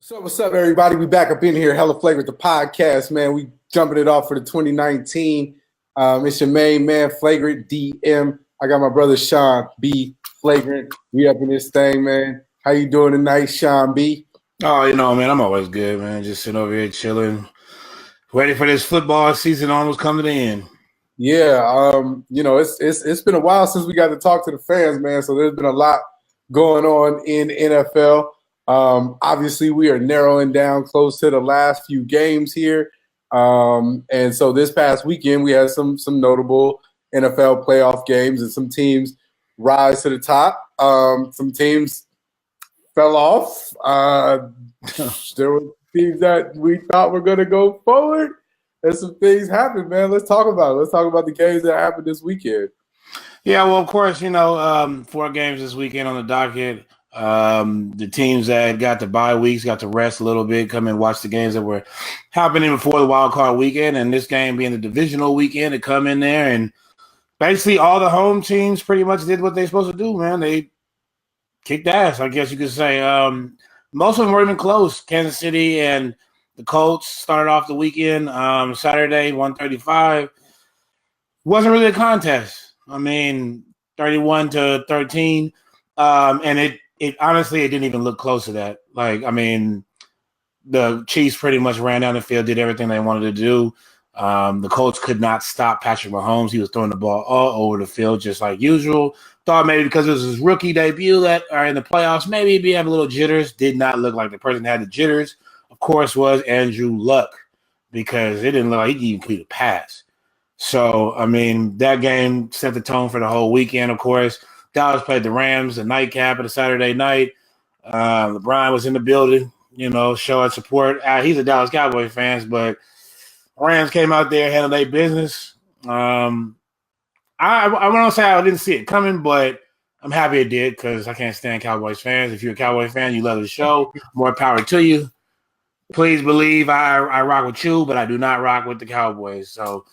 So what's up, everybody? We back up in here, Hella Flagrant, the podcast, man. We jumping it off for the 2019. It's your main man, Flagrant DM. I got my brother Sean B. Flagrant. We up in this thing, man. How you doing tonight, Sean B? Oh, man, I'm always good, man. Just sitting over here chilling, ready for this football season almost coming to the end. Yeah, it's been a while since we got to talk to the fans, man. So there's been a lot going on in NFL. Obviously, we are narrowing down close to the last few games here. And so this past weekend, we had some notable NFL playoff games and some teams rise to the top. Some teams fell off. There were teams that we thought were going to go forward. And some things happened, man. Let's talk about it. Let's talk about the games that happened this weekend. Yeah, well, of course, 4 games this weekend on the docket. The teams that got the bye weeks got to rest a little bit, come and watch the games that were happening before the wild card weekend, and this game being the divisional weekend to come in there, and basically all the home teams pretty much did what they're supposed to do, man. They kicked ass, I guess you could say. Most of them were even close. Kansas City and the Colts started off the weekend Saturday, 135. Wasn't really a contest. 31-13, and it honestly, it didn't even look close to that. The Chiefs pretty much ran down the field, did everything they wanted to do. The Colts could not stop Patrick Mahomes. He was throwing the ball all over the field just like usual. Thought maybe because it was his rookie debut in the playoffs, maybe he'd be having a little jitters. Did not look like the person that had the jitters. Of course, was Andrew Luck, because it didn't look like he could even complete a pass. So, that game set the tone for the whole weekend, of course. Dallas played the Rams, the nightcap of the Saturday night. LeBron was in the building, showing support. He's a Dallas Cowboys fan, but Rams came out there, handled their business. I want to say I didn't see it coming, but I'm happy it did, because I can't stand Cowboys fans. If you're a Cowboy fan, you love the show, more power to you. Please believe I rock with you, but I do not rock with the Cowboys. So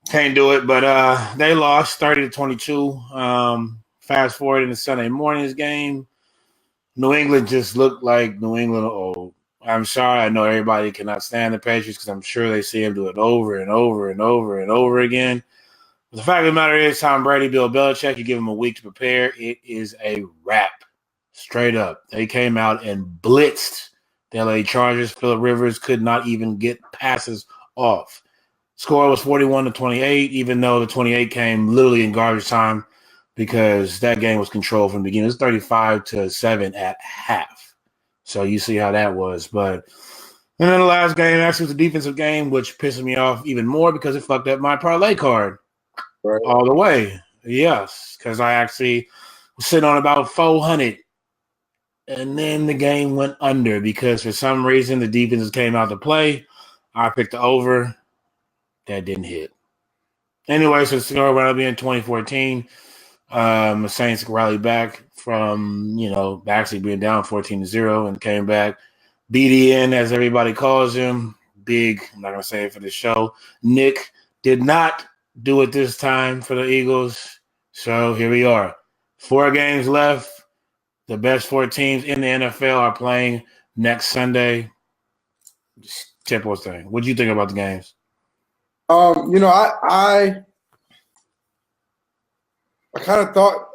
can't do it. But they lost 30-22. Fast forward in the Sunday morning's game, New England just looked like New England old. I'm sorry. I know everybody cannot stand the Patriots, because I'm sure they see him do it over and over and over and over again. But the fact of the matter is, Tom Brady, Bill Belichick, you give them a week to prepare, it is a wrap. Straight up. They came out and blitzed the LA Chargers. Phillip Rivers could not even get passes off. Score was 41-28, even though the 28 came literally in garbage time, because that game was controlled from the beginning. It was 35-7 at half. So you see how that was. And then the last game actually was a defensive game, which pissed me off even more because it fucked up my parlay card all the way. Yes, because I actually was sitting on about 400. And then the game went under because for some reason the defenses came out to play. I picked the over. That didn't hit. Anyway, so the score wound up being 2014. The Saints rallied back from, actually being down 14-0 and came back. BDN, as everybody calls him. Big, I'm not going to say it for the show. Nick did not do it this time for the Eagles. So here we are. 4 games left. The best 4 teams in the NFL are playing next Sunday. Just typical thing. What do you think about the games? I kind of thought,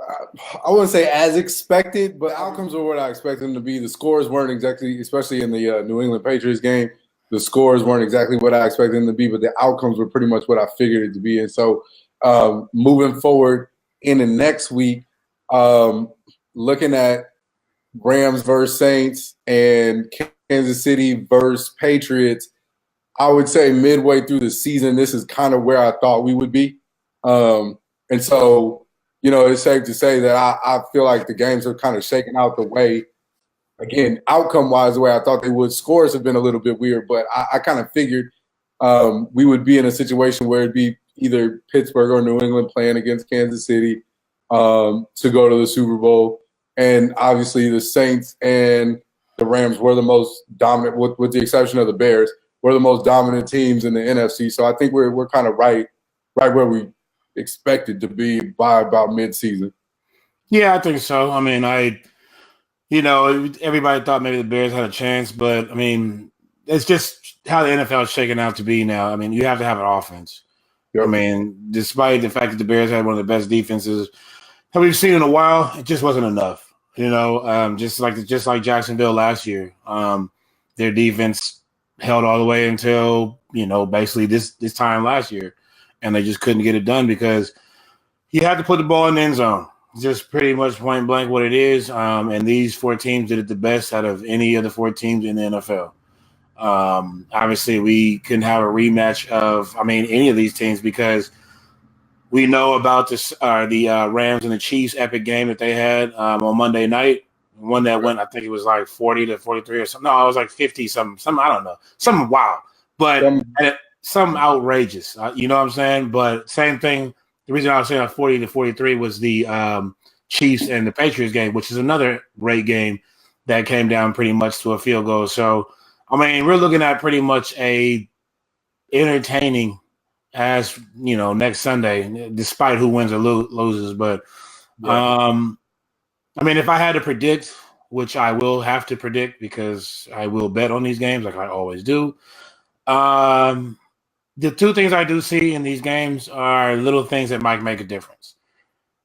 I wouldn't say as expected, but outcomes were what I expected them to be. The scores weren't exactly, especially in the New England Patriots game, the scores weren't exactly what I expected them to be, but the outcomes were pretty much what I figured it to be. And so moving forward in the next week, looking at Rams versus Saints and Kansas City versus Patriots, I would say midway through the season, this is kind of where I thought we would be. And so, it's safe to say that I feel like the games are kind of shaken out the way, again, outcome-wise, the way I thought they would. Scores have been a little bit weird, but I kind of figured we would be in a situation where it'd be either Pittsburgh or New England playing against Kansas City to go to the Super Bowl. And obviously the Saints and the Rams were the most dominant, with the exception of the Bears, were the most dominant teams in the NFC. So I think we're kind of right where we expected to be by about mid-season. Yeah, I think so. Everybody thought maybe the Bears had a chance, but I mean, it's just how the NFL is shaking out to be now. I mean, you have to have an offense. I Yep. mean, despite the fact that the Bears had one of the best defenses that we've seen in a while, it just wasn't enough. Just like Jacksonville last year, their defense held all the way until basically this time last year, and they just couldn't get it done because you have to put the ball in the end zone. Just pretty much point blank what it is. And these four teams did it the best out of any of the four teams in the NFL. Obviously, we couldn't have a rematch of, any of these teams because we know about the Rams and the Chiefs epic game that they had on Monday night. One that went, I think it was like 40-43 or something. No, it was like 50 something. I don't know. Something wild, but some outrageous. You know what I'm saying? But same thing. The reason I was saying 40-43 was the Chiefs and the Patriots game, which is another great game that came down pretty much to a field goal. So, we're looking at pretty much a entertaining as next Sunday, despite who wins or loses. But if I had to predict, which I will have to predict because I will bet on these games like I always do. The two things I do see in these games are little things that might make a difference.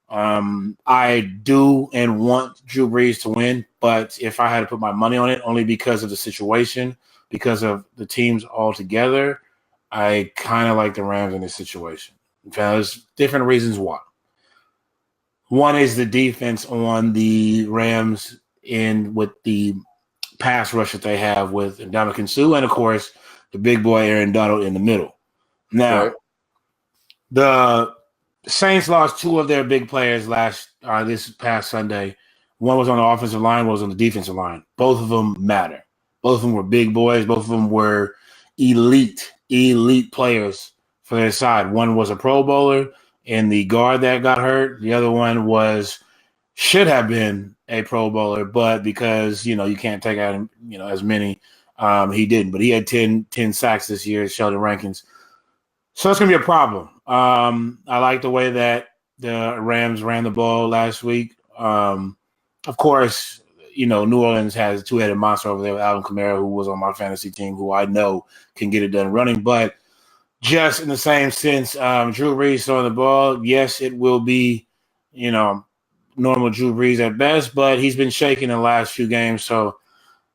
I do and want Drew Brees to win, but if I had to put my money on it, only because of the situation, because of the teams all together, I kind of like the Rams in this situation. There's different reasons why. One is the defense on the Rams with the pass rush that they have with Ndamukong Suh, and of course the big boy Aaron Donald in the middle. Now, the Saints lost two of their big players this past Sunday. One was on the offensive line, one was on the defensive line. Both of them matter. Both of them were big boys. Both of them were elite players for their side. One was a Pro Bowler and the guard that got hurt. The other one should have been a Pro Bowler, but because, you can't take out, as many, he didn't. But he had 10 sacks this year, Sheldon Rankins. So that's going to be a problem. I like the way that the Rams ran the ball last week. Of course, New Orleans has a two-headed monster over there with Alvin Kamara, who was on my fantasy team, who I know can get it done running. But just in the same sense, Drew Brees throwing the ball, yes, it will be, normal Drew Brees at best, but he's been shaking in the last few games. So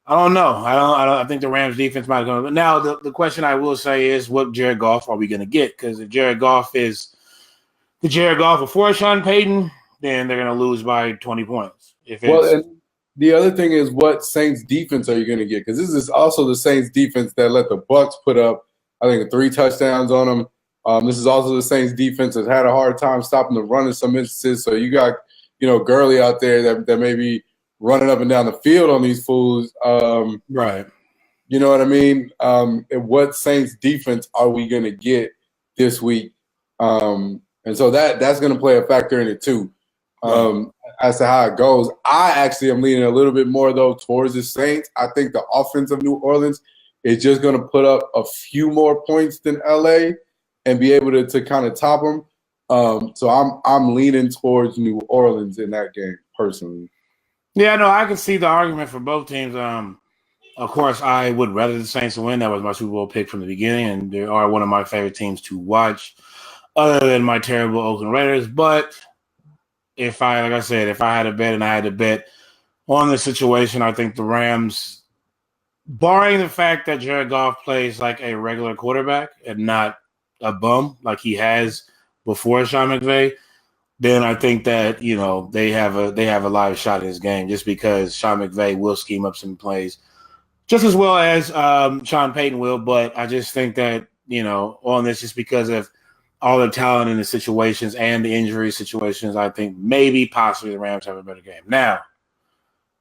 I don't know. I think the Rams defense might go. But now the question I will say is, what Jared Goff are we going to get? Because if Jared Goff is the Jared Goff before Sean Payton, then they're going to lose by 20 points. And the other thing is, what Saints defense are you going to get? Because this is also the Saints defense that let the Bucs put up, I think, 3 touchdowns on them. This is also the Saints defense that had a hard time stopping the run in some instances. So you got, Gurley out there that may be running up and down the field on these fools. Right. You know what I mean? And what Saints defense are we going to get this week? And so that's going to play a factor in it too, as to how it goes. I actually am leaning a little bit more, though, towards the Saints. I think the offense of New Orleans is just going to put up a few more points than LA and be able to kind of top them. So I'm leaning towards New Orleans in that game, personally. Yeah, no, I can see the argument for both teams. Of course, I would rather the Saints win. That was my Super Bowl pick from the beginning, and they are one of my favorite teams to watch, other than my terrible Oakland Raiders. But if I had a bet and I had to bet on the situation, I think the Rams, barring the fact that Jared Goff plays like a regular quarterback and not a bum like he has before Sean McVay, then I think that they have a live shot in this game, just because Sean McVay will scheme up some plays just as well as Sean Payton will. But I just think that on this, just because of all the talent in the situations and the injury situations, I think maybe possibly the Rams have a better game. Now,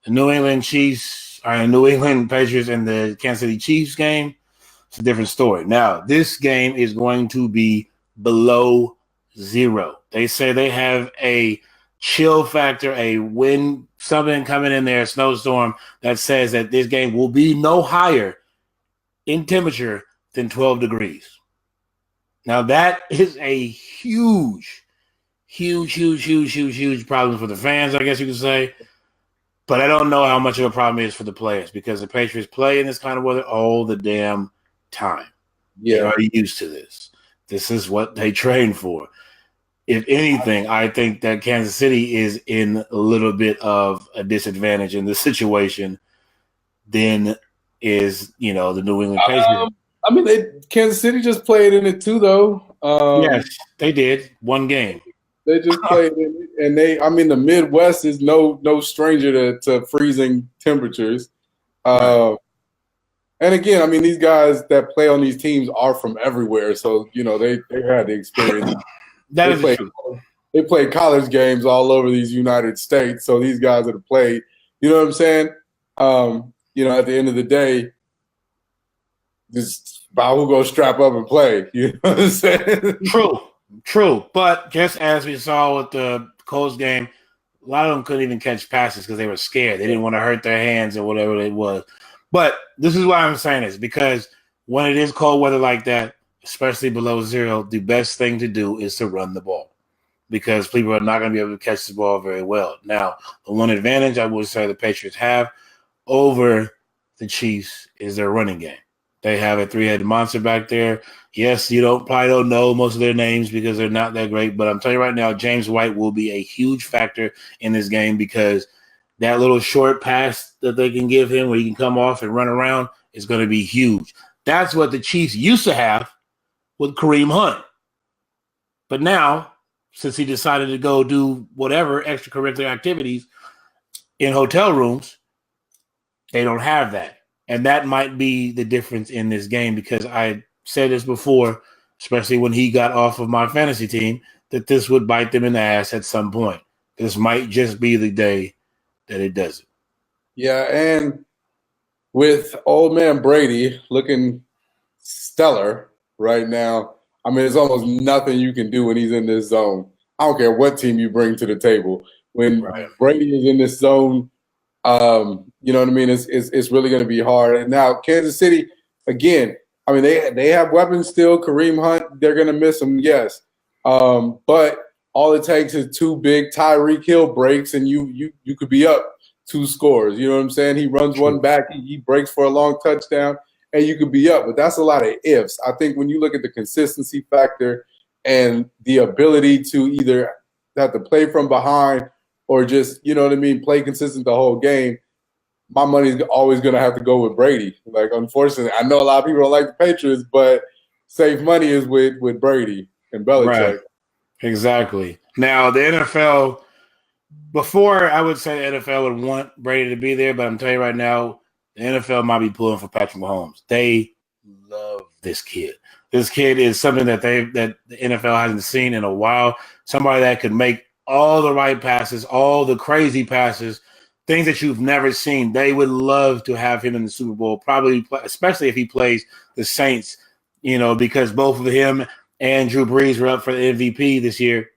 the New England Patriots and the Kansas City Chiefs game, it's a different story. Now, this game is going to be below 0. They say they have a chill factor, a wind, something coming in there, a snowstorm, that says that this game will be no higher in temperature than 12 degrees. Now, that is a huge problem for the fans, I guess you could say. But I don't know how much of a problem it is for the players because the Patriots play in this kind of weather all the damn time. Yeah. They're already used to this. This is what they train for. If anything, I think that Kansas City is in a little bit of a disadvantage in this situation than is, the New England Patriots. I mean, Kansas City just played in it too, though. Yes, they did. One game. They just played in it, and the Midwest is no stranger to freezing temperatures. Right. And again, I mean, these guys that play on these teams are from everywhere, so they had the experience. They played college games all over these United States, so these guys that have played, you know what I'm saying? At the end of the day, just about who go strap up and play. You know what I'm saying? True. But just as we saw with the Colts game, a lot of them couldn't even catch passes because they were scared. They didn't want to hurt their hands or whatever it was. But this is why I'm saying this, because when it is cold weather like that, especially below zero, the best thing to do is to run the ball because people are not going to be able to catch the ball very well. Now, the one advantage I would say the Patriots have over the Chiefs is their running game. They have a three-headed monster back there. Yes, you probably don't know most of their names because they're not that great, but I'm telling you right now, James White will be a huge factor in this game because that little short pass that they can give him where he can come off and run around is going to be huge. That's what the Chiefs used to have with Kareem Hunt. But now, since he decided to go do whatever extracurricular activities in hotel rooms, they don't have that. And that might be the difference in this game because I said this before, especially when he got off of my fantasy team, that this would bite them in the ass at some point. This might just be the day that it doesn't. Yeah, and with old man Brady looking stellar right now, I mean, there's almost nothing you can do when he's in this zone. I don't care what team you bring to the table. When Brady is in this zone, you know what I mean? It's really going to be hard. And now Kansas City, again, I mean, they have weapons still. Kareem Hunt, they're going to miss him, yes. But all it takes is two big Tyreek Hill breaks, and you could be up 2 scores. You know what I'm saying? He runs one back, he breaks for a long touchdown, and you could be up. But that's a lot of ifs. I think when you look at the consistency factor and the ability to either have to play from behind or just, you know what I mean, play consistent the whole game, my money's always going to have to go with Brady. Like, unfortunately, I know a lot of people don't like the Patriots, but safe money is with Brady and Belichick. Right. Exactly. Now, the NFL, before I would say the NFL would want Brady to be there, but I'm telling you right now, the NFL might be pulling for Patrick Mahomes. They love this kid. This kid is something that the NFL hasn't seen in a while. Somebody that could make all the right passes, all the crazy passes, things that you've never seen. They would love to have him in the Super Bowl, probably, especially if he plays the Saints, because both of him and Drew Brees were up for the MVP this year.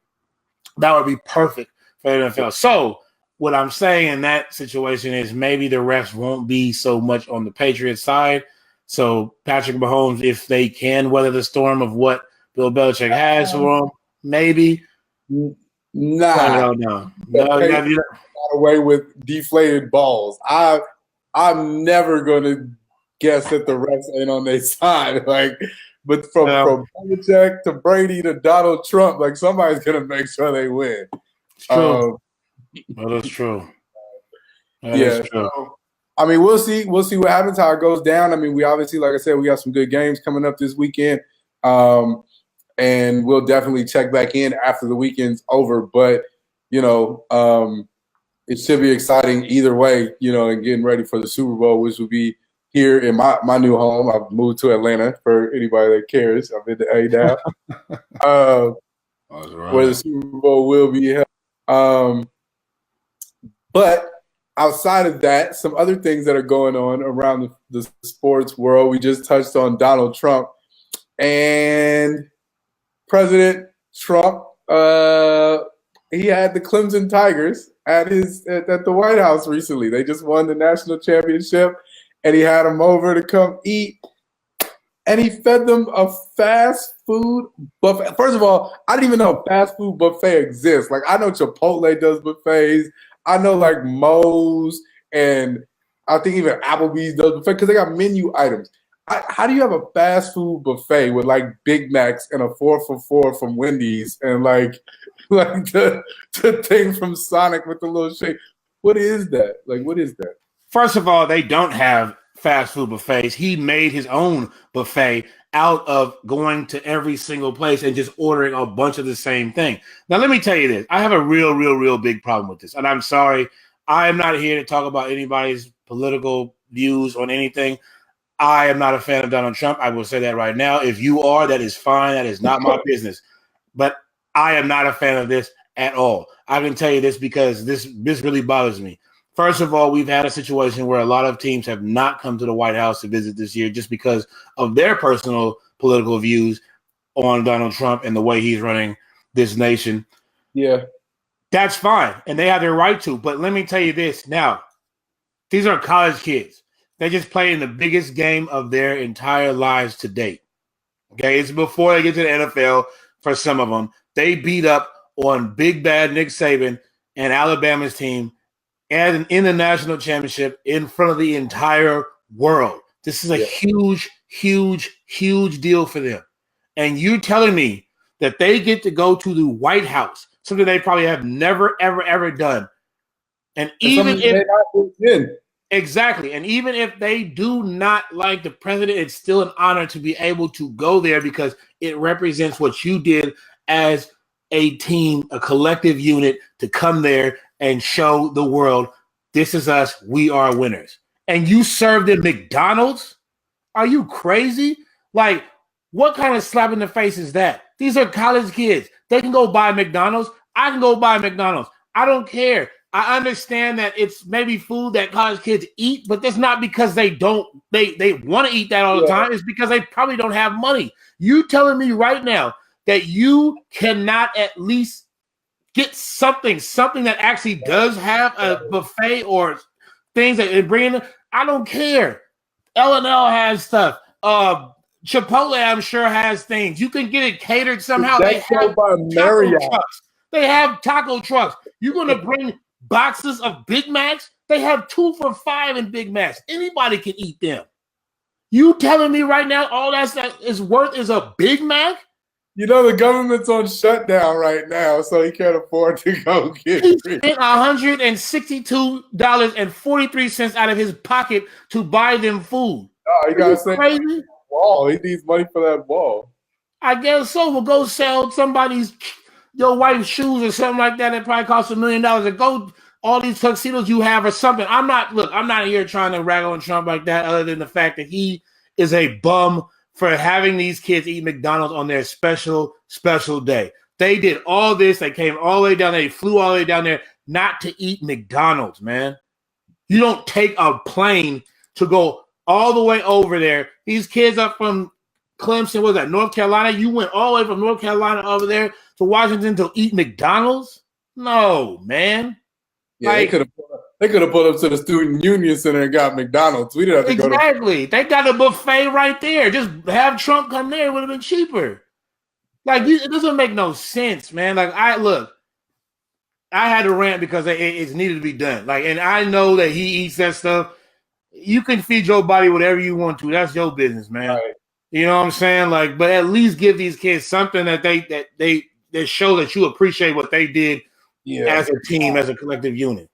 That would be perfect for the NFL. So what I'm saying in that situation is maybe the refs won't be so much on the Patriots side. So Patrick Mahomes, if they can weather the storm of what Bill Belichick has for him, maybe. Nah. No. Got away with deflated balls. I'm never gonna guess that the refs ain't on their side. But from Belichick to Brady to Donald Trump, somebody's gonna make sure they win. It's true. That's true. That is true. So, I mean, we'll see. We'll see what happens, how it goes down. I mean, we obviously, like I said, we got some good games coming up this weekend. And we'll definitely check back in after the weekend's over. But, it should be exciting either way, and getting ready for the Super Bowl, which will be here in my new home. I've moved to Atlanta for anybody that cares. I'm in the A now. Where the Super Bowl will be held. But outside of that, some other things that are going on around the sports world. We just touched on Donald Trump. And President Trump, he had the Clemson Tigers at the White House recently. They just won the national championship, and he had them over to come eat. And he fed them a fast food buffet. First of all, I didn't even know a fast food buffet exists. I know Chipotle does buffets. I know like Moe's and I think even Applebee's does buffet because they got menu items. How do you have a fast food buffet with like Big Macs and a 4 for $4 from Wendy's and like the thing from Sonic with the little shake? What is that? Like, what is that? First of all, they don't have fast food buffets. He made his own buffet out of going to every single place and just ordering a bunch of the same thing. Now, let me tell you this. I have a real big problem with this. And I'm sorry. I am not here to talk about anybody's political views on anything. I am not a fan of Donald Trump. I will say that right now. If you are, that is fine. That is not my business. But I am not a fan of this at all. I can tell you this because this really bothers me. First of all, we've had a situation where a lot of teams have not come to the White House to visit this year just because of their personal political views on Donald Trump and the way he's running this nation. Yeah. That's fine. And they have their right to. But let me tell you this now. These are college kids. They just played in the biggest game of their entire lives to date. Okay, it's before they get to the NFL for some of them. They beat up on big bad Nick Saban and Alabama's team and in the national championship in front of the entire world. This is a huge deal for them. And you're telling me that they get to go to the White House, something they probably have never, ever done. And even if exactly. And even if they do not like the president, it's still an honor to be able to go there because it represents what you did as a team, a collective unit to come there and show the world, this is us, we are winners. And you served at McDonald's? Are you crazy? Like, what kind of slap in the face is that? These are college kids. They can go buy McDonald's. I can go buy McDonald's. I don't care. I understand that it's maybe food that college kids eat, but that's not because they want to eat that all the time. It's because they probably don't have money. You telling me right now that you cannot at least get something that actually does have a buffet or things that they bring in? I don't care. L&L has stuff. Chipotle, I'm sure, has things. You can get it catered somehow. They have taco trucks. They have taco trucks. You're going to bring boxes of Big Macs? They have 2 for $5 in Big Macs. Anybody can eat them. You telling me right now all that is worth is a Big Mac? You know the government's on shutdown right now, so he can't afford to go get it. He spent $162.43 out of his pocket to buy them food. Oh, you gotta say crazy? Wall. He needs money for that wall. I guess so. We'll go sell your wife's shoes or something like that. It probably costs $1 million. And go all these tuxedos you have or something. I'm not here trying to rag on Trump like that, other than the fact that he is a bum for having these kids eat McDonald's on their special day. They did all this. They came all the way down there. They flew all the way down there not to eat McDonald's, man. You don't take a plane to go all the way over there. These kids up from Clemson, what was that, North Carolina? You went all the way from North Carolina over there to Washington to eat McDonald's? No, man. Yeah, like, they could have put up to the Student Union Center and got McDonald's. We didn't have to go to. Exactly. They got a buffet right there. Just have Trump come there. It would have been cheaper. Like, it doesn't make no sense, man. Like, I had to rant because it's needed to be done. Like, and I know that he eats that stuff. You can feed your body whatever you want to. That's your business, man. Right. You know what I'm saying? Like, but at least give these kids something that they show that you appreciate what they did as a team, as a collective unit.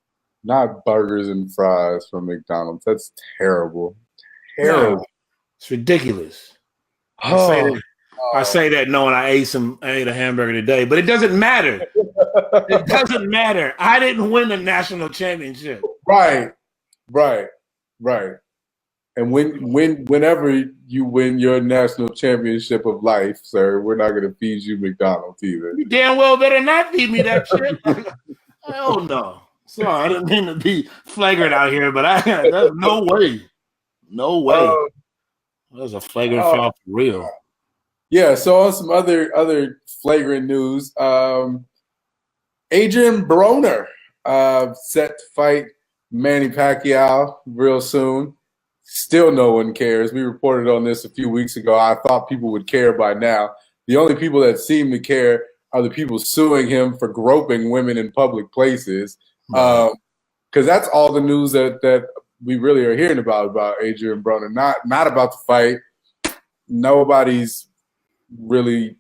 Not burgers and fries from McDonald's. That's terrible. Terrible. No, it's ridiculous. I say that knowing I ate a hamburger today, but it doesn't matter. It doesn't matter. I didn't win the national championship. Right. And whenever you win your national championship of life, sir, we're not going to feed you McDonald's either. You damn well better not feed me that shit. Hell no. Sorry, I didn't mean to be flagrant out here, but there's no way. No way. That was a flagrant foul for real. Yeah, so on some other flagrant news, Adrian Broner set to fight Manny Pacquiao real soon. Still no one cares. We reported on this a few weeks ago. I thought people would care by now. The only people that seem to care are the people suing him for groping women in public places. because that's all the news that we really are hearing about Adrian Broner. Not about the fight. Nobody's really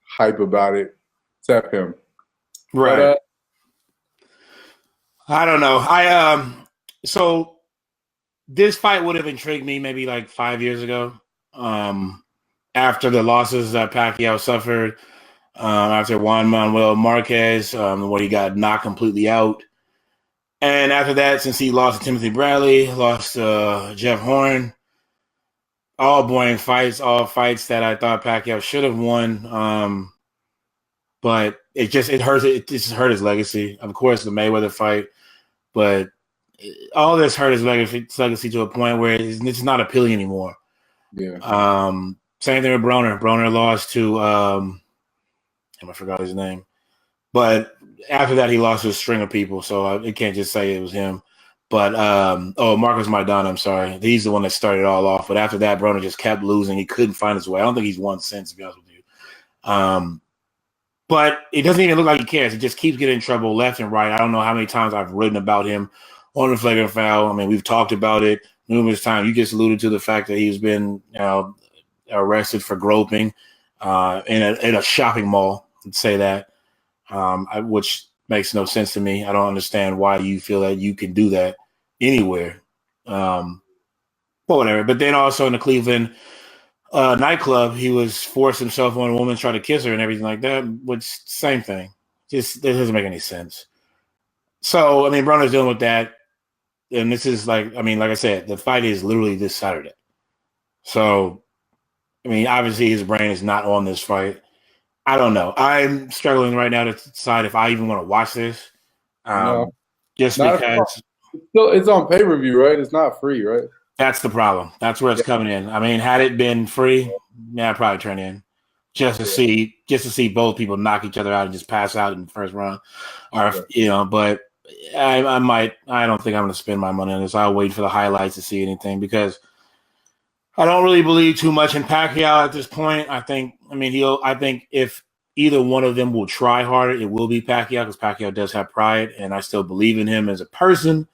hype about it except him. Right. But, I don't know. So this fight would have intrigued me maybe like 5 years ago. After the losses that Pacquiao suffered, after Juan Manuel Marquez, where he got knocked completely out. And after that, since he lost to Timothy Bradley, lost to Jeff Horn, all boring fights, all fights that I thought Pacquiao should have won. But it just hurt his legacy. Of course, the Mayweather fight, but all this hurt his legacy to a point where it's not appealing anymore. Yeah. Same thing with Broner. Broner lost to I forgot his name, but after that he lost to a string of people, so I can't just say it was him. But Marcos Maidana, I'm sorry, he's the one that started it all off. But after that, Broner just kept losing. He couldn't find his way. I don't think he's won since, to be honest with you. But it doesn't even look like he cares. He just keeps getting in trouble left and right. I don't know how many times I've written about him on the Flagrant Foul. I mean, we've talked about it numerous times. You just alluded to the fact that he's been arrested for groping in a shopping mall. Let's say that, which makes no sense to me. I don't understand why you feel that you can do that anywhere. But whatever. But then also in the Cleveland nightclub, he was forced himself on a woman, trying to kiss her and everything like that, which same thing. Just it doesn't make any sense. So, I mean, Broner's dealing with that. And this is like I said, the fight is literally this Saturday. So, I mean, obviously his brain is not on this fight. I don't know. I'm struggling right now to decide if I even want to watch this. No, just because it's on pay-per-view, right? It's not free, right? That's the problem. That's where it's coming in. I mean, had it been free, I'd probably turn in just to see both people knock each other out and just pass out in the first round, or But I might. I don't think I'm going to spend my money on this. I'll wait for the highlights to see anything because I don't really believe too much in Pacquiao at this point. I think if either one of them will try harder, it will be Pacquiao because Pacquiao does have pride, and I still believe in him as a person.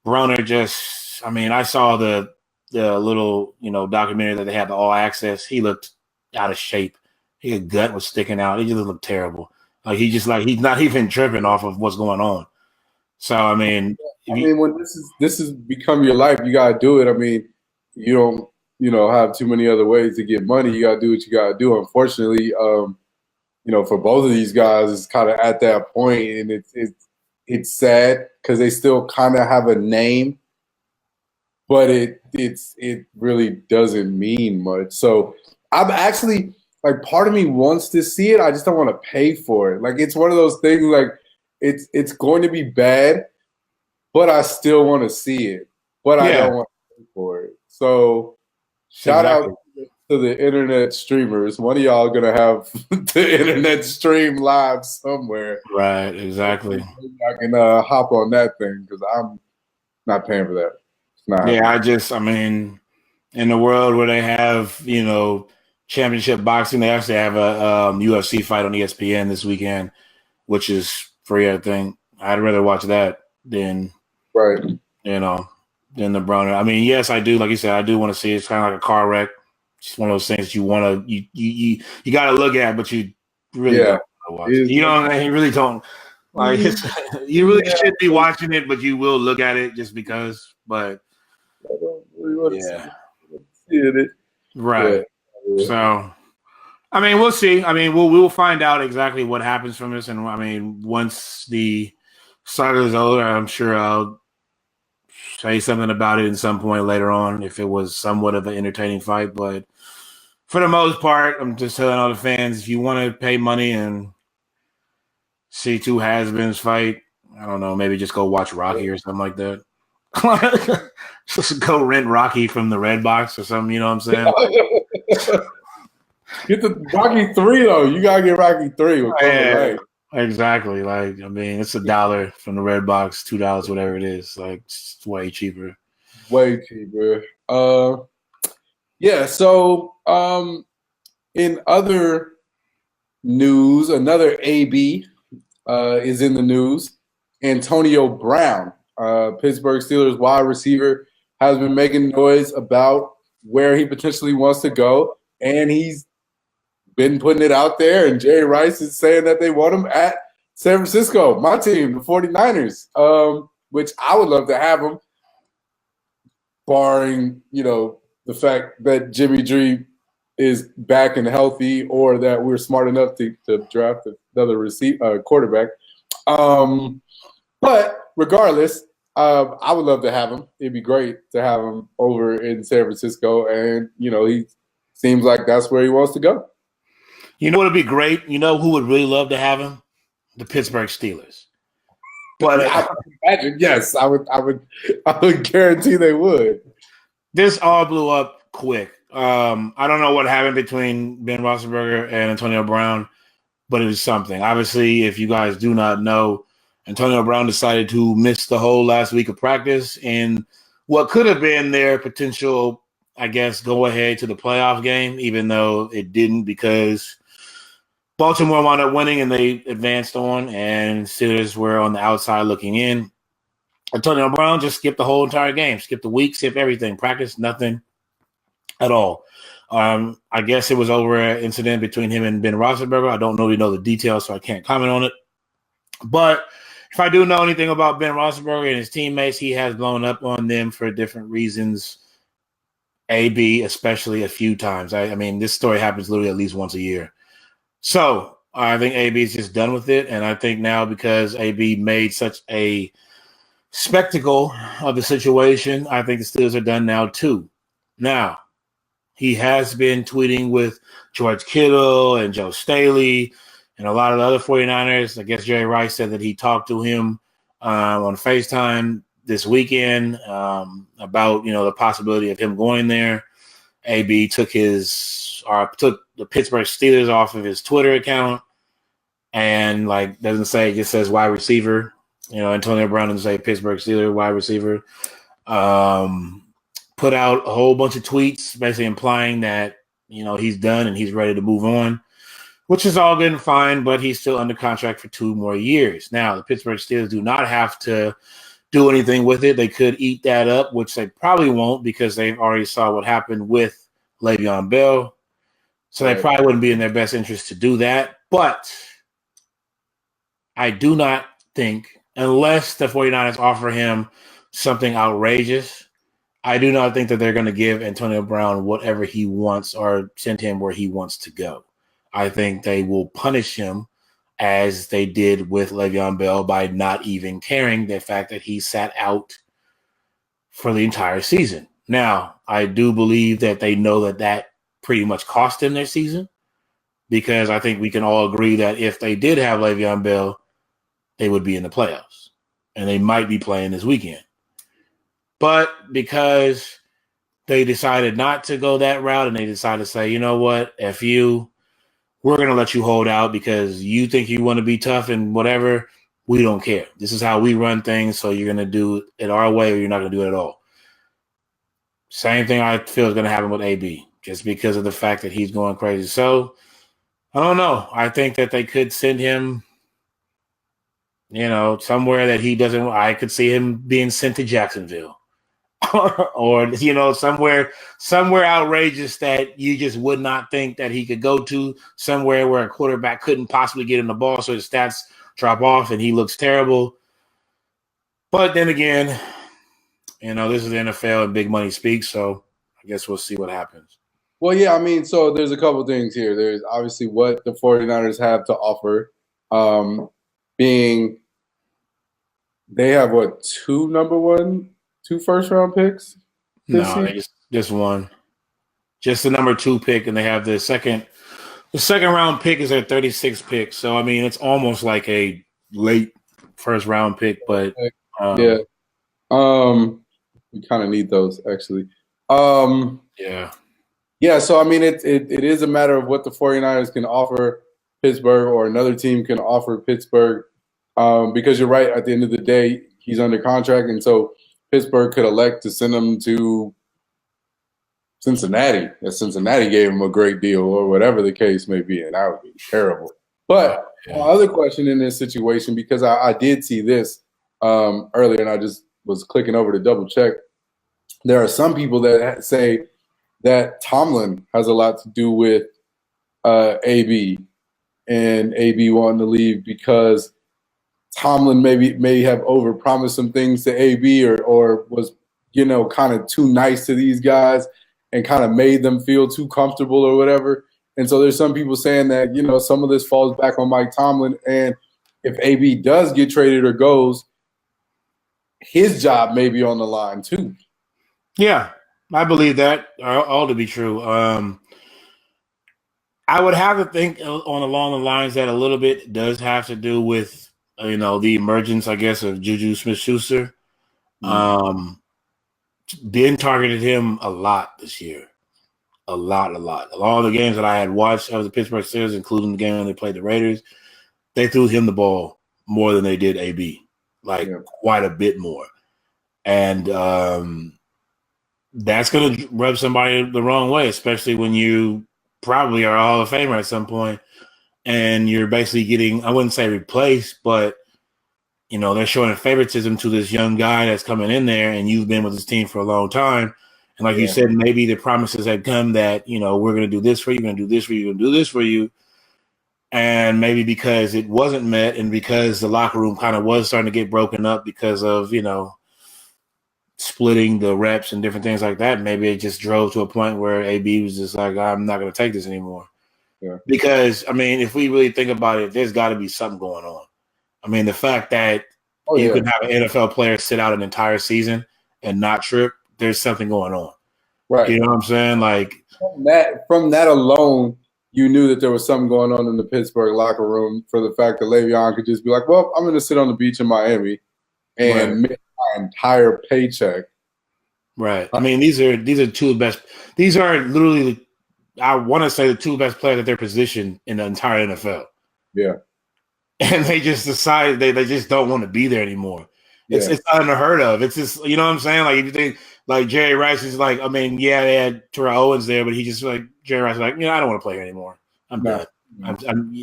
Broner just, I saw the little, documentary that they had, the All Access. He looked out of shape. His gut was sticking out. He just looked terrible. He's not even tripping off of what's going on. So, when this has become your life, you got to do it. I mean, you don't, have too many other ways to get money. You got to do what you got to do. Unfortunately, for both of these guys, it's kind of at that point, and it's sad because they still kind of have a name, but it really doesn't mean much. So I'm actually part of me wants to see it. I just don't want to pay for it. It's one of those things it's going to be bad, but I still want to see it, but I don't want to pay for it. So shout out to the internet streamers. One of y'all gonna have the internet stream live somewhere. Right, exactly. I can hop on that thing because I'm not paying for that. It's not happening. In the world where they have, championship boxing, they actually have a UFC fight on ESPN this weekend, which is free, I think. I'd rather watch that than than the Broner. Yes, I do. Like you said, I do want to see it. It's kind of like a car wreck. It's one of those things that you want to you got to look at, but you really don't watch it. You really don't. You really should be watching it, but you will look at it just because. But I don't really want to see it. Right. Yeah. So, we'll see. We'll find out exactly what happens from this, and once the saga is over, I'm sure I'll say something about it at some point later on if it was somewhat of an entertaining fight. But for the most part, I'm just telling all the fans, if you want to pay money and see two has-beens fight, I don't know, maybe just go watch Rocky or something like that. Just go rent Rocky from the Red Box or something, you know what I'm saying? Get the Rocky 3, though. You got to get Rocky 3. Exactly. It's $1 from the Red Box, $2, whatever it is. It's way cheaper. Way cheaper. So in other news, another AB is in the news. Antonio Brown, Pittsburgh Steelers wide receiver, has been making noise about where he potentially wants to go, and he's been putting it out there, and Jerry Rice is saying that they want him at San Francisco, my team, the 49ers, which I would love to have him, barring, the fact that Jimmy G is back and healthy, or that we're smart enough to draft another quarterback. But regardless, I would love to have him. It'd be great to have him over in San Francisco, and he seems like that's where he wants to go. You know what would be great? You know who would really love to have him? The Pittsburgh Steelers. But I would imagine, yes, I would guarantee they would. This all blew up quick. I don't know what happened between Ben Roethlisberger and Antonio Brown, but it was something. Obviously, if you guys do not know, Antonio Brown decided to miss the whole last week of practice in what could have been their potential, I guess, go ahead to the playoff game, even though it didn't, because Baltimore wound up winning and they advanced on, and Steelers were on the outside looking in. Antonio Brown just skipped the whole entire game, skipped the week, skipped everything, practice, nothing at all. I guess it was over an incident between him and Ben Roethlisberger. I don't really know the details, so I can't comment on it. But if I do know anything about Ben Roethlisberger and his teammates, he has blown up on them for different reasons. AB, especially, a few times. I mean, this story happens literally at least once a year. So I think AB is just done with it. And I think now, because AB made such a spectacle of the situation, I think the Steelers are done now too. Now, he has been tweeting with George Kittle and Joe Staley and a lot of the other 49ers. I guess Jerry Rice said that he talked to him on FaceTime this weekend about, the possibility of him going there. AB took the Pittsburgh Steelers off of his Twitter account, and doesn't say, it just says wide receiver. Antonio Brown doesn't say Pittsburgh Steelers wide receiver. Put out a whole bunch of tweets basically implying that, he's done and he's ready to move on, which is all good and fine, but he's still under contract for 2 more years. Now, the Pittsburgh Steelers do not have to do anything with it. They could eat that up, which they probably won't, because they've already saw what happened with Le'Veon Bell. So they probably wouldn't be in their best interest to do that. But I do not think, unless the 49ers offer him something outrageous, I do not think that they're going to give Antonio Brown whatever he wants or send him where he wants to go. I think they will punish him as they did with Le'Veon Bell by not even caring the fact that he sat out for the entire season. Now, I do believe that they know that pretty much cost them their season, because I think we can all agree that if they did have Le'Veon Bell, they would be in the playoffs, and they might be playing this weekend. But because they decided not to go that route, and they decided to say, you know what, F you, we're going to let you hold out because you think you want to be tough and whatever, we don't care. This is how we run things, so you're going to do it our way or you're not going to do it at all. Same thing I feel is going to happen with AB, just because of the fact that he's going crazy. So, I don't know. I think that they could send him, somewhere that he doesn't – I could see him being sent to Jacksonville. or somewhere outrageous that you just would not think that he could go to, somewhere where a quarterback couldn't possibly get him the ball, so his stats drop off and he looks terrible. But then again, this is the NFL and big money speaks, so I guess we'll see what happens. Well, yeah, so there's a couple things here. There's obviously what the 49ers have to offer, being they have, 2 first-round picks? No, they just one. Just the number 2 pick, and they have the second round pick is their 36th pick. So, it's almost like a late first-round pick, but yeah. We kind of need those, actually. Yeah. Yeah, so, it is a matter of what the 49ers can offer Pittsburgh or another team can offer Pittsburgh, because you're right, at the end of the day, he's under contract, and so Pittsburgh could elect to send him to Cincinnati. If Cincinnati gave him a great deal or whatever the case may be, and that would be terrible. But my other question in this situation, because I did see this, earlier, and I just was clicking over to double check. There are some people that say that Tomlin has a lot to do with AB and AB wanting to leave because Tomlin may have overpromised some things to AB or was, kind of too nice to these guys and kind of made them feel too comfortable or whatever. And so there's some people saying that, some of this falls back on Mike Tomlin. And if AB does get traded or goes, his job may be on the line too. Yeah, I believe that all to be true. I would have to think along the lines that a little bit does have to do with, the emergence, I guess, of Juju Smith-Schuster. Ben targeted him a lot this year. A lot. All the games that I had watched of the Pittsburgh Steelers, including the game when they played the Raiders, they threw him the ball more than they did AB, quite a bit more. And that's going to rub somebody the wrong way, especially when you probably are a Hall of Famer at some point and you're basically getting, I wouldn't say replaced, but, they're showing favoritism to this young guy that's coming in there and you've been with this team for a long time. And like you said, maybe the promises had come that, we're going to do this for you, we're going to do this for you, we're going to do this for you. And maybe because it wasn't met and because the locker room kind of was starting to get broken up because of, splitting the reps and different things like that, maybe it just drove to a point where AB was just like, I'm not going to take this anymore. Yeah. Because, if we really think about it, there's got to be something going on. The fact that you can have an NFL player sit out an entire season and not trip, there's something going on. Right. You know what I'm saying? Like from that alone, you knew that there was something going on in the Pittsburgh locker room for the fact that Le'Veon could just be like, well, I'm going to sit on the beach in Miami and make my entire paycheck. Right. These are two of the best. These are literally, I want to say, the two best players at their position in the entire NFL. Yeah. And they just decided they just don't want to be there anymore. It's unheard of. It's just, you know what I'm saying? Like, if you think, like, Jerry Rice is like, they had Terrell Owens there, but he just, like, Jerry Rice is like, I don't want to play here anymore. I'm done. I'm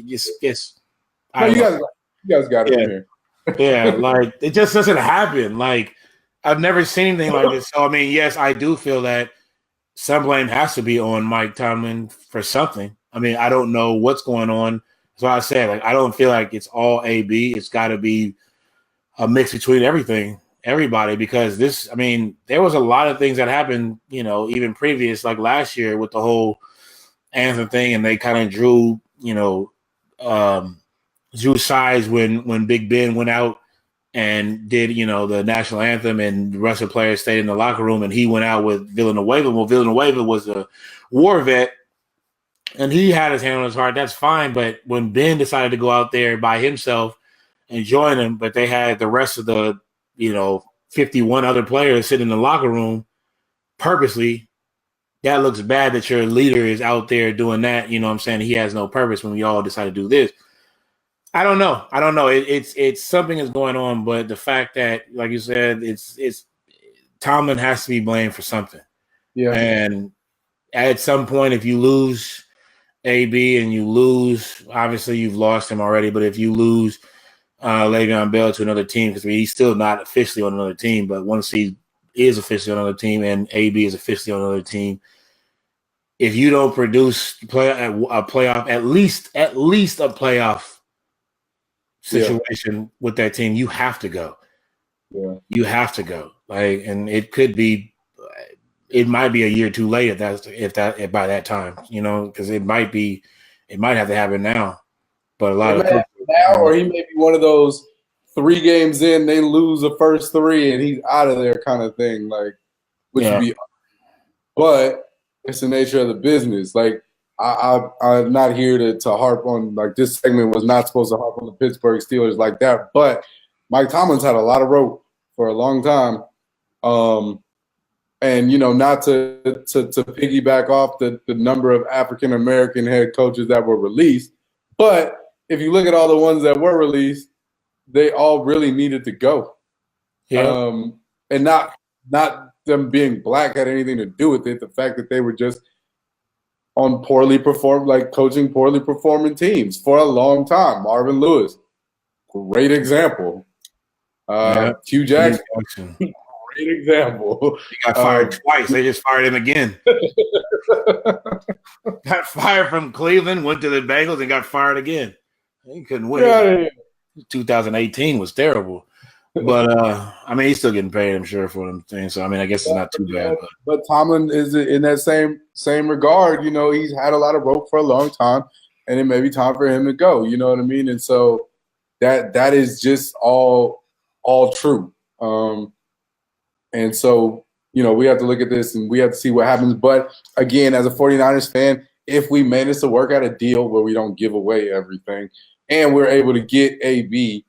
just you guys got it here. Yeah, like, it just doesn't happen. Like, I've never seen anything like this. So, yes, I do feel that some blame has to be on Mike Tomlin for something. I don't know what's going on. That's why I said, like, I don't feel like it's all AB. It's got to be a mix between everybody, because this, there was a lot of things that happened, even previous, like last year with the whole anthem thing, and they kind of drew sides when Big Ben went out and did, the national anthem, and the rest of the players stayed in the locker room, and he went out with Villanueva. Well, Villanueva was a war vet, and he had his hand on his heart. That's fine. But when Ben decided to go out there by himself and join him, but they had the rest of the, 51 other players sitting in the locker room purposely, that looks bad that your leader is out there doing that. You know what I'm saying? He has no purpose when we all decide to do this. I don't know. It's something is going on, but the fact that, like you said, it's Tomlin has to be blamed for something. Yeah. And at some point, if you lose AB and you lose, obviously you've lost him already, but if you lose Le'Veon Bell to another team, because he's still not officially on another team, but once he is officially on another team and AB is officially on another team, if you don't produce a playoff, at least a playoff situation with that team, you have to go. Yeah. You have to go. Like, and it might be a year too late if by that time, because it might have to happen now. But a lot of now, or he may be one of those 3 games in, they lose the first 3 and he's out of there kind of thing, like, which would be. But it's the nature of the business. Like, I'm not here to harp on, like, this segment was not supposed to harp on the Pittsburgh Steelers like that. But Mike Tomlin's had a lot of rope for a long time. And, not to piggyback off the number of African-American head coaches that were released, but if you look at all the ones that were released, they all really needed to go. Yeah. And not them being black had anything to do with it. The fact that they were just on coaching poorly performing teams for a long time. Marvin Lewis, great example. Hugh Jackson, great example. He got fired twice. They just fired him again. Got fired from Cleveland, went to the Bengals, and got fired again. He couldn't win. 2018 was terrible. But, I mean, he's still getting paid, I'm sure, for them things. So, I mean, I guess it's not too bad. But Tomlin is in that same regard. You know, he's had a lot of rope for a long time, and it may be time for him to go. You know what I mean? And so that is just all true. And so, you know, we have to look at this and we have to see what happens. But, again, as a 49ers fan, if we manage to work out a deal where we don't give away everything and we're able to get AB,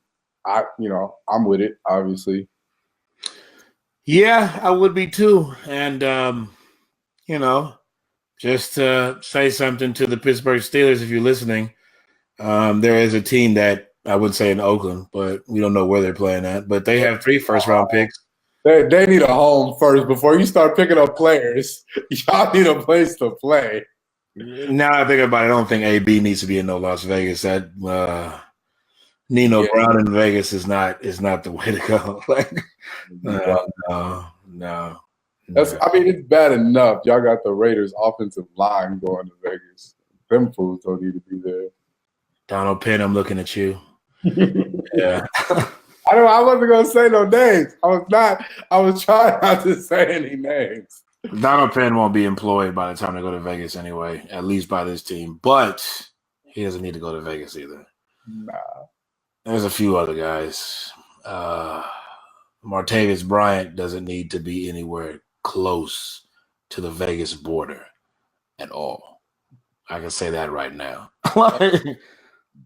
I'm with it, obviously. Yeah, I would be too. And, you know, just to say something to the Pittsburgh Steelers, if you're listening, there is a team that I would say in Oakland, but we don't know where they're playing at. But they have 3 first-round picks. They need a home first before you start picking up players. Y'all need a place to play. Now I think about it, I don't think AB needs to be in Las Vegas. That Nino Brown in Vegas is not the way to go. Like, no. I mean, it's bad enough. Y'all got the Raiders' offensive line going to Vegas. Them fools don't need to be there. Donald Penn, I'm looking at you. Yeah. I wasn't gonna say no names. I was trying not to say any names. Donald Penn won't be employed by the time they go to Vegas anyway, at least by this team. But he doesn't need to go to Vegas either. Nah. There's a few other guys. Martavis Bryant doesn't need to be anywhere close to the Vegas border at all. I can say that right now.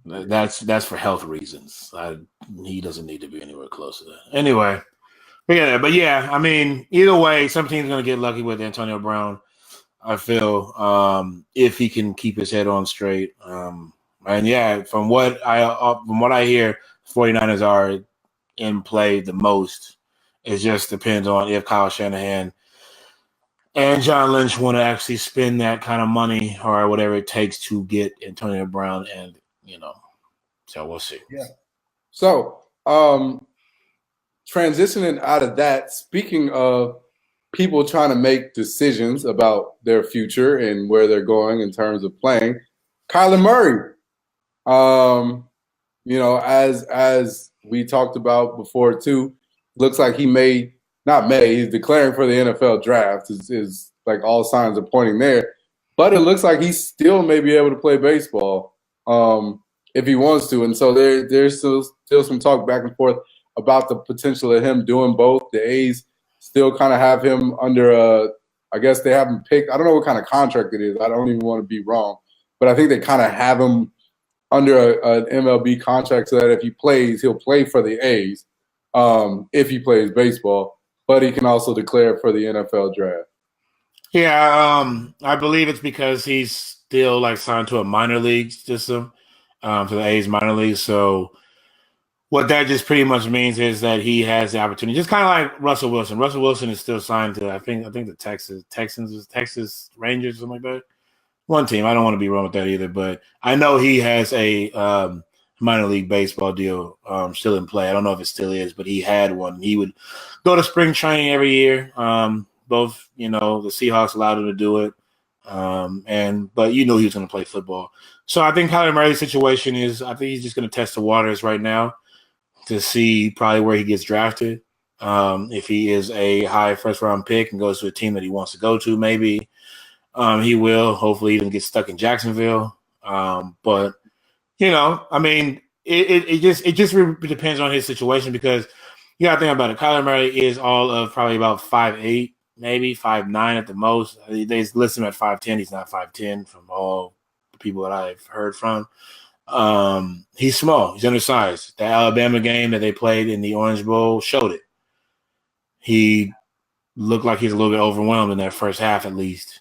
That's for health reasons. He doesn't need to be anywhere close to that. Anyway, but yeah, I mean, either way, some team's going to get lucky with Antonio Brown, I feel, if he can keep his head on straight. And yeah, from what I hear, 49ers are in play the most. It just depends on if Kyle Shanahan and John Lynch want to actually spend that kind of money or whatever it takes to get Antonio Brown, and so we'll see. Yeah. So, transitioning out of that, speaking of people trying to make decisions about their future and where they're going in terms of playing, Kyler Murray. As we talked about before too, looks like he's declaring for the NFL draft is like all signs are pointing there, but it looks like he still may be able to play baseball if he wants to. And so there's still some talk back and forth about the potential of him doing both. The A's still kind of have him under I guess they haven't picked, I don't know what kind of contract it is. I don't even want to be wrong, but I think they kind of have him under an MLB contract so that if he plays, he'll play for the A's if he plays baseball, but he can also declare for the NFL draft. Yeah, I believe it's because he's still like signed to a minor league system, to the A's minor league. So what that just pretty much means is that he has the opportunity, just kind of like Russell Wilson. Russell Wilson is still signed to, I think the Texas Rangers, something like that. One team. I don't want to be wrong with that either, but I know he has a minor league baseball deal still in play. I don't know if it still is, but he had one. He would go to spring training every year. Both, the Seahawks allowed him to do it. But he was going to play football. So I think Kyler Murray's situation is, I think he's just going to test the waters right now to see probably where he gets drafted. If he is a high first round pick and goes to a team that he wants to go to, maybe he will. Hopefully he doesn't get stuck in Jacksonville. But I mean, it just depends on his situation, because you got to think about it. Kyler Murray is all of probably about 5'8", maybe 5'9" at the most. They list him at 5'10". He's not 5'10" from all the people that I've heard from. He's small. He's undersized. The Alabama game that they played in the Orange Bowl showed it. He looked like he's a little bit overwhelmed in that first half, at least.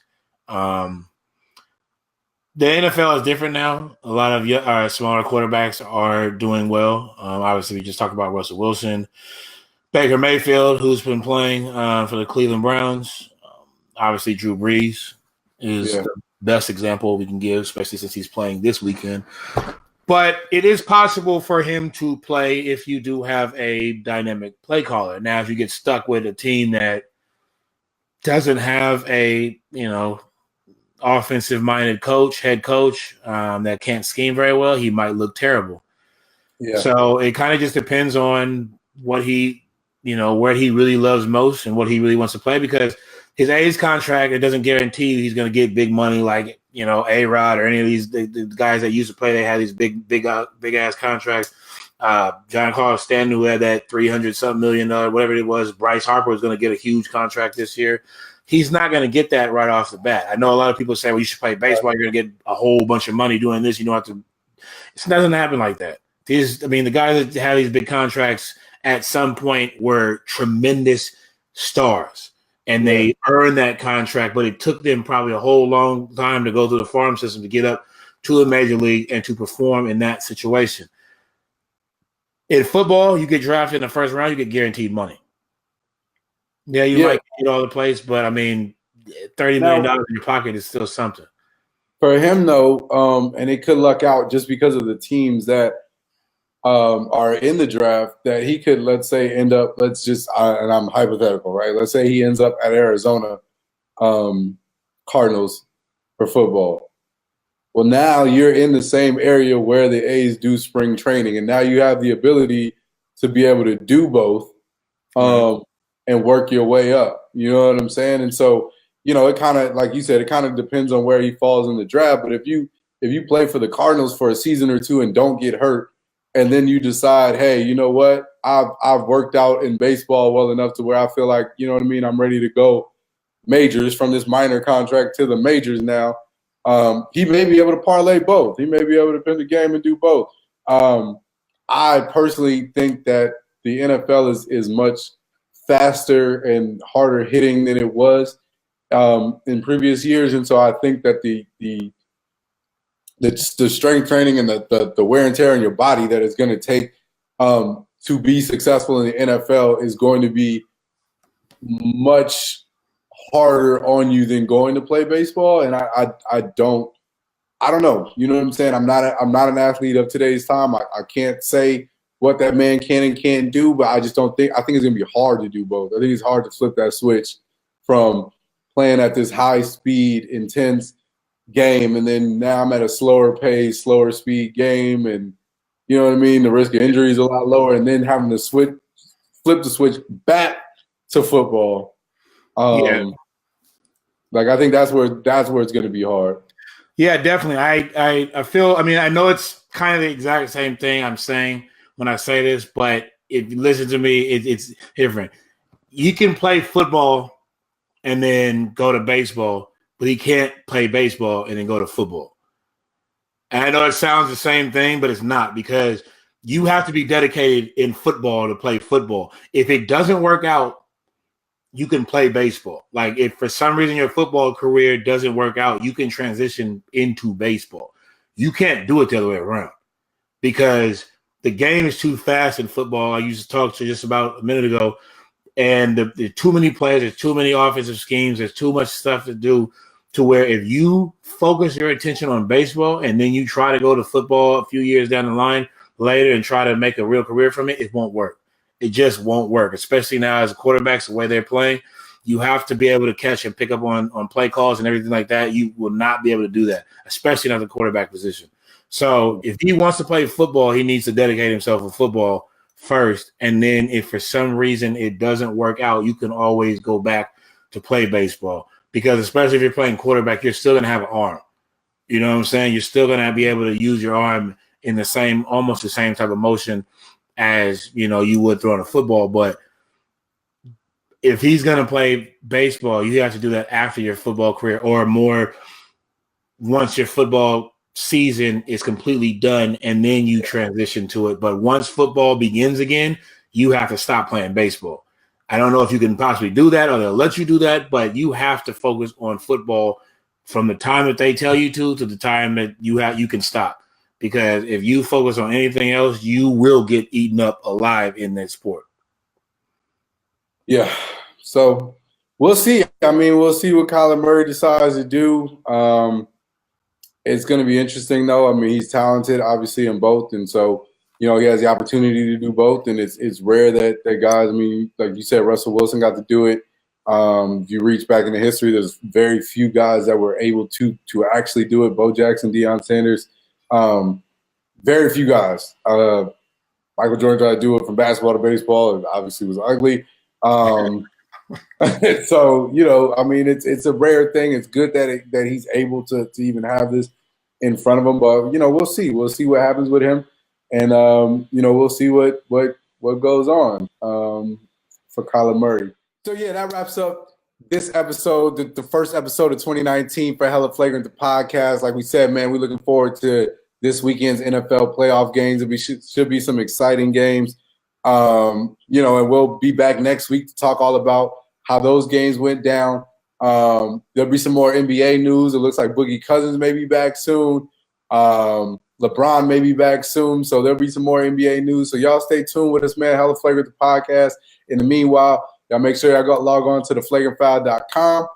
The NFL is different now. A lot of smaller quarterbacks are doing well. Obviously, we just talked about Russell Wilson, Baker Mayfield, who's been playing for the Cleveland Browns. Obviously, Drew Brees is the best example we can give, especially since he's playing this weekend. But it is possible for him to play if you do have a dynamic play caller. Now, if you get stuck with a team that doesn't have a, offensive-minded head coach that can't scheme very well, he might look terrible. Yeah. So it kind of just depends on what he, where he really loves most and what he really wants to play, because his A's contract, it doesn't guarantee he's going to get big money like, A-Rod or any of these the guys that used to play. They had these big ass contracts. Giancarlo Stanton, who had that $300-something million, whatever it was. Bryce Harper was going to get a huge contract this year. He's not going to get that right off the bat. I know a lot of people say, well, you should play baseball. You're going to get a whole bunch of money doing this. You don't have to. It doesn't happen like that. The guys that have these big contracts at some point were tremendous stars, and they earned that contract, but it took them probably a whole long time to go through the farm system to get up to a major league and to perform in that situation. In football, you get drafted in the first round, you get guaranteed money. Yeah, you might get all the place, but I mean, $30 million in your pocket is still something. For him, though, and it could luck out just because of the teams that are in the draft, that he could, let's say, end up, and I'm hypothetical, right? Let's say he ends up at Arizona Cardinals for football. Well, now you're in the same area where the A's do spring training, and now you have the ability to be able to do both and work your way up. You know what I'm saying? And so, it kind of, like you said, it kind of depends on where he falls in the draft. But if you play for the Cardinals for a season or two and don't get hurt, and then you decide, hey, you know what? I've worked out in baseball well enough to where I feel like, you know what I mean, I'm ready to go majors from this minor contract to the majors now. He may be able to parlay both. He may be able to pin the game and do both. I personally think that the NFL is much faster and harder hitting than it was in previous years, and so I think that the strength training and the wear and tear on your body that it's going to take to be successful in the NFL is going to be much harder on you than going to play baseball. And I don't know. You know what I'm saying? I'm not an athlete of today's time. I can't say what that man can and can't do, but I just don't think – I think it's going to be hard to do both. I think it's hard to flip that switch from playing at this high-speed, intense game, and then now I'm at a slower pace, slower speed game, and you know what I mean? The risk of injury is a lot lower, and then having to flip the switch back to football. Like I think that's where it's going to be hard. Yeah, definitely. I feel. I mean, I know it's kind of the exact same thing I'm saying when I say this, but if you listen to me, it's different. You can play football and then go to baseball, but he can't play baseball and then go to football. And I know it sounds the same thing, but it's not, because you have to be dedicated in football to play football. If it doesn't work out, you can play baseball. Like if for some reason your football career doesn't work out, you can transition into baseball. You can't do it the other way around, because the game is too fast in football. I used to talk to just about a minute ago, and there are too many players, there's too many offensive schemes, there's too much stuff to do, to where if you focus your attention on baseball and then you try to go to football a few years down the line later and try to make a real career from it, it won't work. It just won't work, especially now as quarterbacks, the way they're playing. You have to be able to catch and pick up on play calls and everything like that. You will not be able to do that, especially not the quarterback position. So if he wants to play football, he needs to dedicate himself to football first. And then if for some reason it doesn't work out, you can always go back to play baseball, because especially if you're playing quarterback, you're still going to have an arm. You know what I'm saying? You're still going to be able to use your arm in almost the same type of motion as, you would throwing a football. But if he's going to play baseball, you have to do that after your football career, or more once your football season is completely done, and then you transition to it. But once football begins again, you have to stop playing baseball. I don't know if you can possibly do that or they'll let you do that, but you have to focus on football from the time that they tell you to the time that you can stop. Because if you focus on anything else, you will get eaten up alive in that sport. Yeah. So we'll see. I mean, we'll see what Kyler Murray decides to do. It's going to be interesting, though. I mean, he's talented, obviously, in both, and so he has the opportunity to do both. And it's rare that guys. I mean, like you said, Russell Wilson got to do it. If you reach back into history, there's very few guys that were able to actually do it. Bo Jackson, Deion Sanders, very few guys. Michael Jordan tried to do it from basketball to baseball. It obviously was ugly. So, I mean, it's a rare thing. It's good that he's able to even have this in front of him. But, we'll see. We'll see what happens with him. And, we'll see what goes on for Kyler Murray. So, yeah, that wraps up this episode, the first episode of 2019 for Hella Flagrant, the podcast. Like we said, man, we're looking forward to this weekend's NFL playoff games. It should be some exciting games. And we'll be back next week to talk all about how those games went down. There'll be some more NBA news. It looks like Boogie Cousins may be back soon. LeBron may be back soon. So there'll be some more NBA news. So y'all stay tuned with us, man. Hella Flagrant, the podcast. In the meanwhile, y'all make sure y'all log on to theflagrantfile.com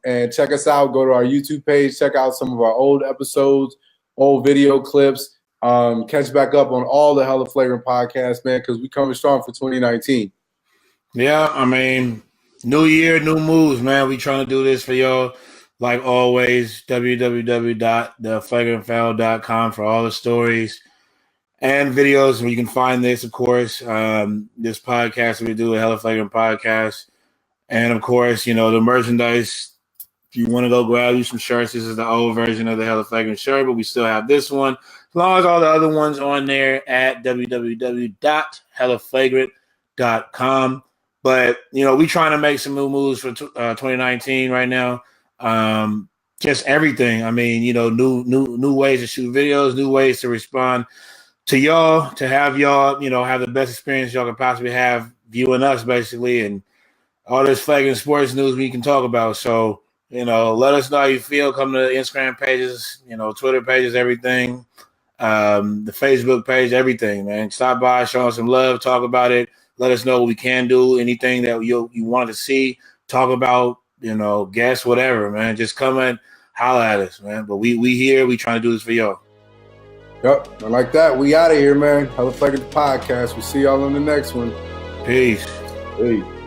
and check us out. Go to our YouTube page. Check out some of our old episodes, old video clips. Catch back up on all the Hella Flagrant podcasts, man, because we coming strong for 2019. Yeah, I mean, new year, new moves, man. We trying to do this for y'all. Like always, www.theflagrantfile.com for all the stories and videos where you can find this, of course. This podcast we do, a Hella Flagrant podcast. And, of course, the merchandise. If you want to go grab you some shirts, this is the old version of the Hella Flagrant shirt, but we still have this one. As long as all the other ones on there at www.hellaflagrant.com. But, we trying to make some new moves for 2019 right now. Just everything. I mean, new ways to shoot videos, new ways to respond to y'all, to have y'all, have the best experience y'all can possibly have viewing us, basically, and all this Flagrant sports news we can talk about. So, let us know how you feel. Come to the Instagram pages, Twitter pages, everything, the Facebook page, everything, man. Stop by, show us some love, talk about it. Let us know what we can do, anything that you want to see, talk about, guess, whatever, man. Just come and holler at us, man. But we here. We trying to do this for y'all. Yep. And like that, we out of here, man. Hella Flagrant podcast. We'll see y'all on the next one. Peace. Peace.